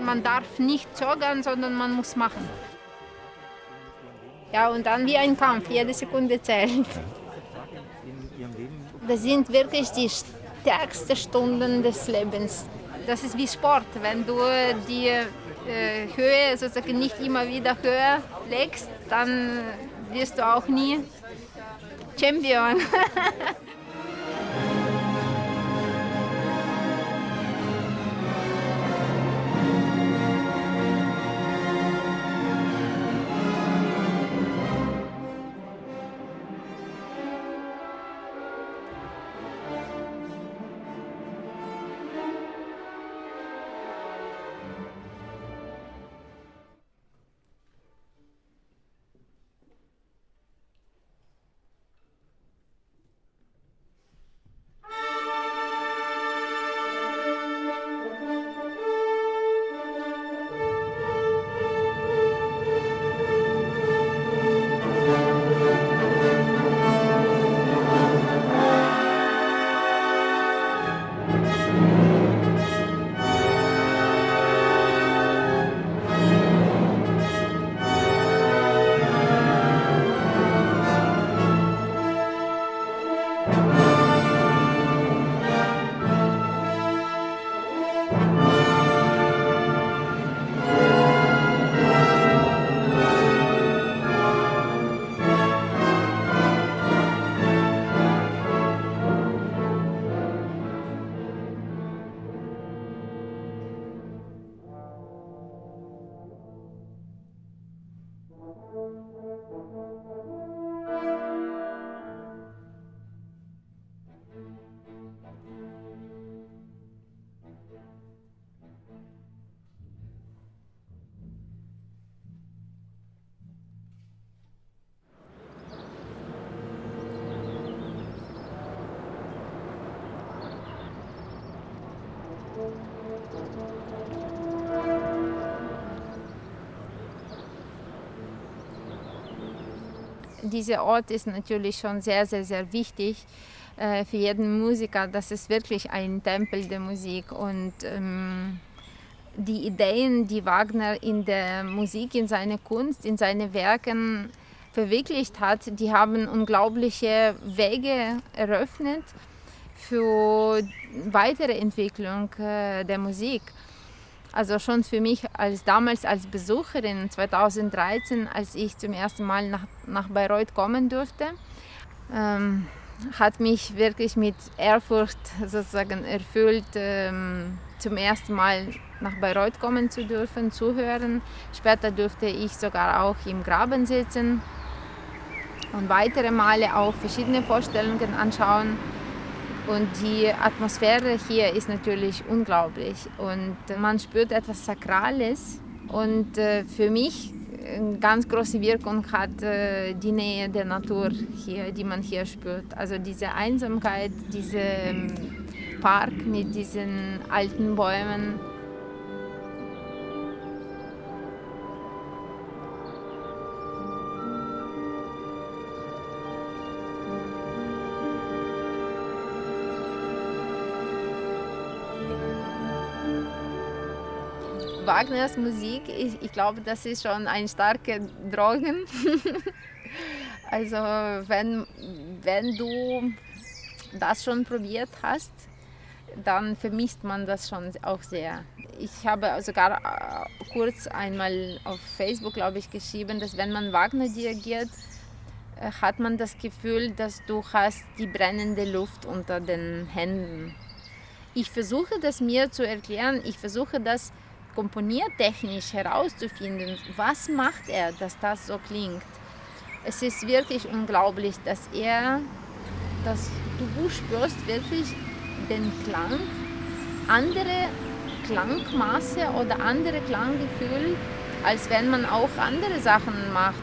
man darf nicht zögern, sondern man muss machen. Ja, und dann wie ein Kampf, jede Sekunde zählt. Das sind wirklich die stärksten Stunden des Lebens. Das ist wie Sport, wenn du die Höhe sozusagen nicht immer wieder höher legst, dann wirst du auch nie Champion. Dieser Ort ist natürlich schon sehr, sehr, sehr wichtig für jeden Musiker. Das ist wirklich ein Tempel der Musik. Und die Ideen, die Wagner in der Musik, in seiner Kunst, in seinen Werken verwirklicht hat, die haben unglaubliche Wege eröffnet für weitere Entwicklung der Musik. Also schon für mich damals als Besucherin 2013, als ich zum ersten Mal nach Bayreuth kommen durfte, hat mich wirklich mit Ehrfurcht sozusagen erfüllt, zum ersten Mal nach Bayreuth kommen zu dürfen, zuhören. Später durfte ich sogar auch im Graben sitzen und weitere Male auch verschiedene Vorstellungen anschauen. Und die Atmosphäre hier ist natürlich unglaublich und man spürt etwas Sakrales. Und für mich eine ganz große Wirkung hat die Nähe der Natur hier, die man hier spürt. Also diese Einsamkeit, dieser Park mit diesen alten Bäumen. Wagners Musik, ich glaube, das ist schon ein starker Drogen. Also wenn du das schon probiert hast, dann vermisst man das schon auch sehr. Ich habe sogar kurz einmal auf Facebook, glaube ich, geschrieben, dass wenn man Wagner dirigiert, hat man das Gefühl, dass du hast die brennende Luft unter den Händen. Ich versuche das mir zu erklären, ich versuche das komponiertechnisch herauszufinden, was macht er, dass das so klingt. Es ist wirklich unglaublich, dass du spürst wirklich den Klang, andere Klangmaße oder andere Klanggefühl, als wenn man auch andere Sachen macht.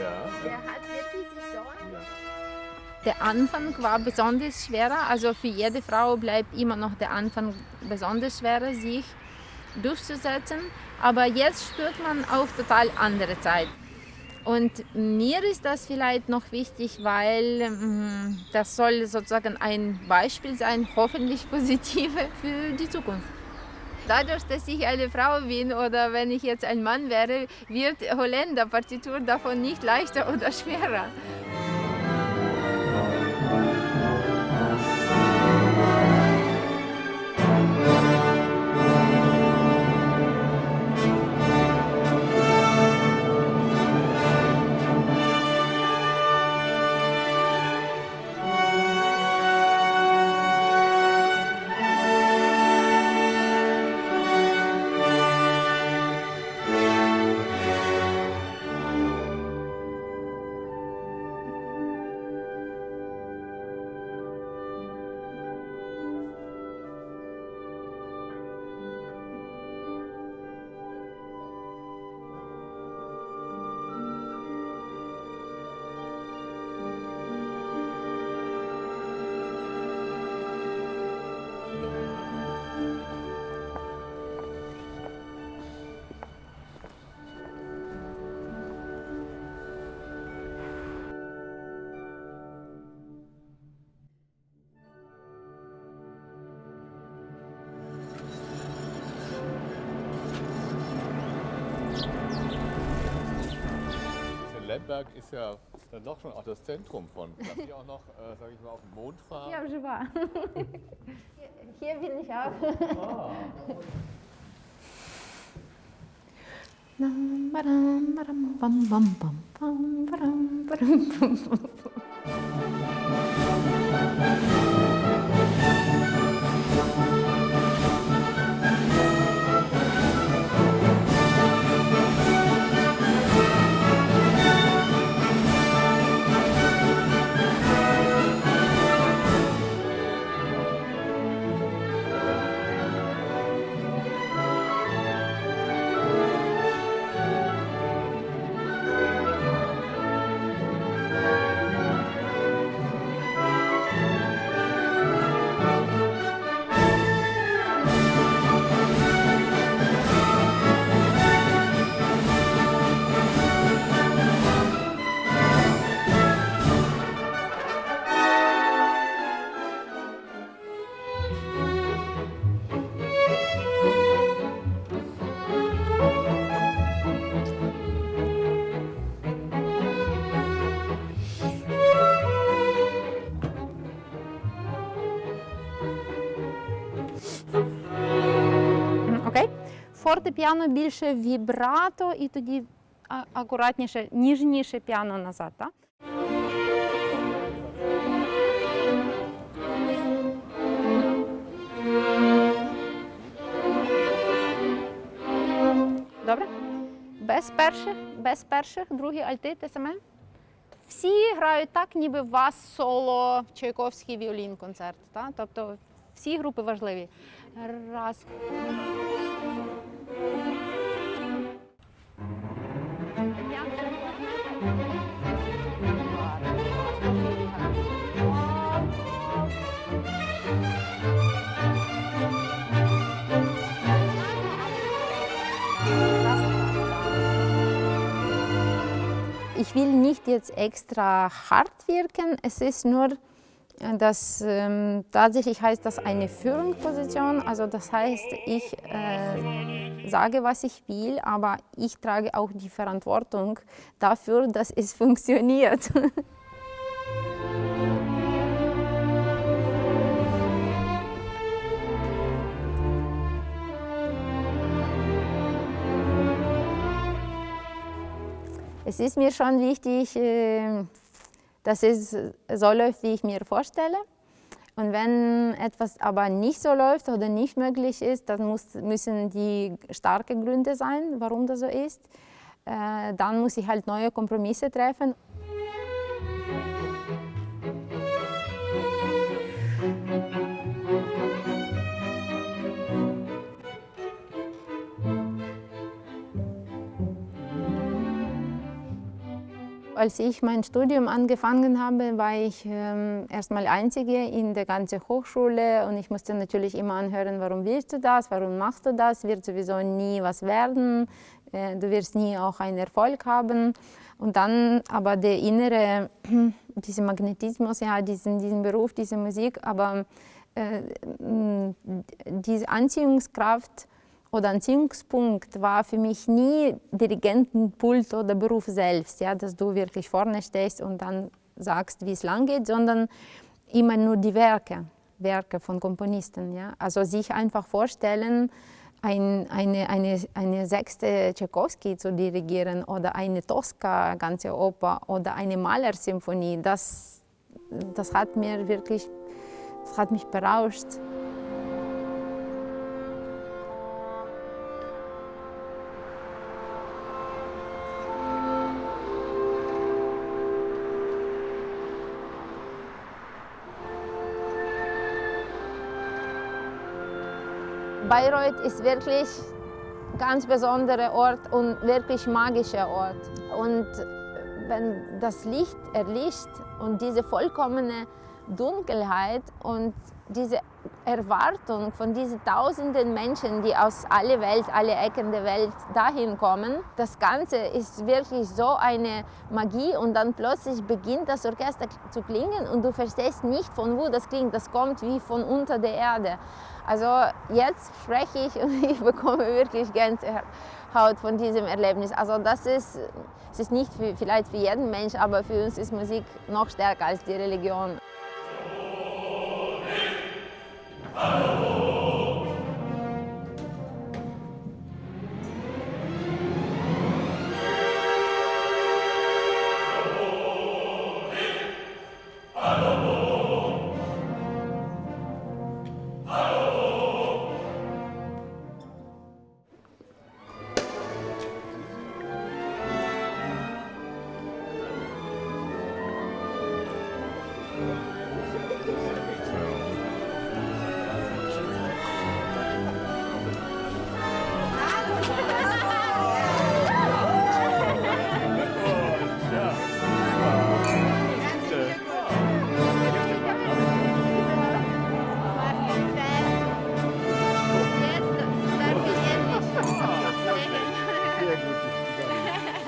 Ja. Der hat wirklich Saison. Ja. Der Anfang war besonders schwerer, also für jede Frau bleibt immer noch der Anfang besonders schwerer, sich durchzusetzen. Aber jetzt spürt man auch total andere Zeit. Und mir ist das vielleicht noch wichtig, weil das soll sozusagen ein Beispiel sein, hoffentlich positive für die Zukunft. Dadurch, dass ich eine Frau bin oder wenn ich jetzt ein Mann wäre, wird Holländer-Partitur davon nicht leichter oder schwerer. Lemberg ist ja dann doch schon auch das Zentrum von. Darf ich auch noch, sage ich mal, auf den Mond fahren? Ja, je war. Hier bin ich auch. Окей. Фортепіано більше вібрато і тоді акуратніше, ніжніше піано назад, так? Добре? Без перших, другі альти, те саме. Всі грають так, ніби у вас соло, Чайковський віолін-концерт. Так? Тобто всі групи важливі. Раз. Ich will nicht jetzt extra hart wirken, es ist nur, dass tatsächlich heißt das eine Führungsposition, also das heißt, ich sage, was ich will, aber ich trage auch die Verantwortung dafür, dass es funktioniert. Es ist mir schon wichtig, dass es so läuft, wie ich mir vorstelle. Und wenn etwas aber nicht so läuft oder nicht möglich ist, dann müssen die starke Gründe sein, warum das so ist. Dann muss ich halt neue Kompromisse treffen. als ich mein Studium angefangen habe, war ich erstmal Einzige in der ganzen Hochschule und ich musste natürlich immer anhören, warum willst du das, warum machst du das, wird sowieso nie was werden, du wirst nie auch einen Erfolg haben. Und dann aber der innere, dieser Magnetismus, ja, diesen Beruf, diese Musik, aber diese Anziehungskraft oder Anziehungspunkt war für mich nie Dirigentenpult oder Beruf selbst, ja, dass du wirklich vorne stehst und dann sagst, wie es lang geht, sondern immer nur die Werke von Komponisten. Ja. Also sich einfach vorstellen, eine sechste Tchaikovsky zu dirigieren oder eine Tosca ganze Oper oder eine Mahler-Symphonie, das hat mir wirklich, das hat mich berauscht. Bayreuth ist wirklich ein ganz besonderer Ort und wirklich magischer Ort. Und wenn das Licht erlischt und diese vollkommene Dunkelheit und diese Erwartung von diesen tausenden Menschen, die aus aller Welt, alle Ecken der Welt dahin kommen, das Ganze ist wirklich so eine Magie und dann plötzlich beginnt das Orchester zu klingen und du verstehst nicht, von wo das klingt, das kommt wie von unter der Erde. Also jetzt spreche ich und ich bekomme wirklich Gänsehaut von diesem Erlebnis. Also es ist nicht vielleicht für jeden Mensch, aber für uns ist Musik noch stärker als die Religion.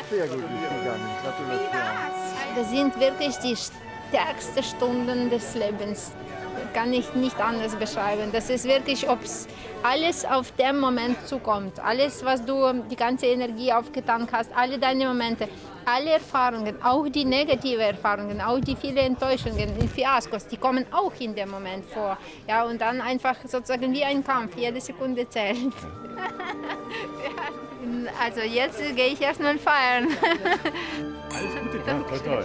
Sehr gut gegangen. Gratulation. Das sind wirklich die stärksten Stunden des Lebens. Kann ich nicht anders beschreiben. Das ist wirklich, ob alles auf den Moment zukommt. Alles, was du, die ganze Energie aufgetankt hast, alle deine Momente, alle Erfahrungen, auch die negativen Erfahrungen, auch die vielen Enttäuschungen, die Fiaskos, die kommen auch in dem Moment vor. Ja, und dann einfach sozusagen wie ein Kampf, jede Sekunde zählt. Also jetzt gehe ich erstmal feiern. Alles Gute, ja, toll, toll.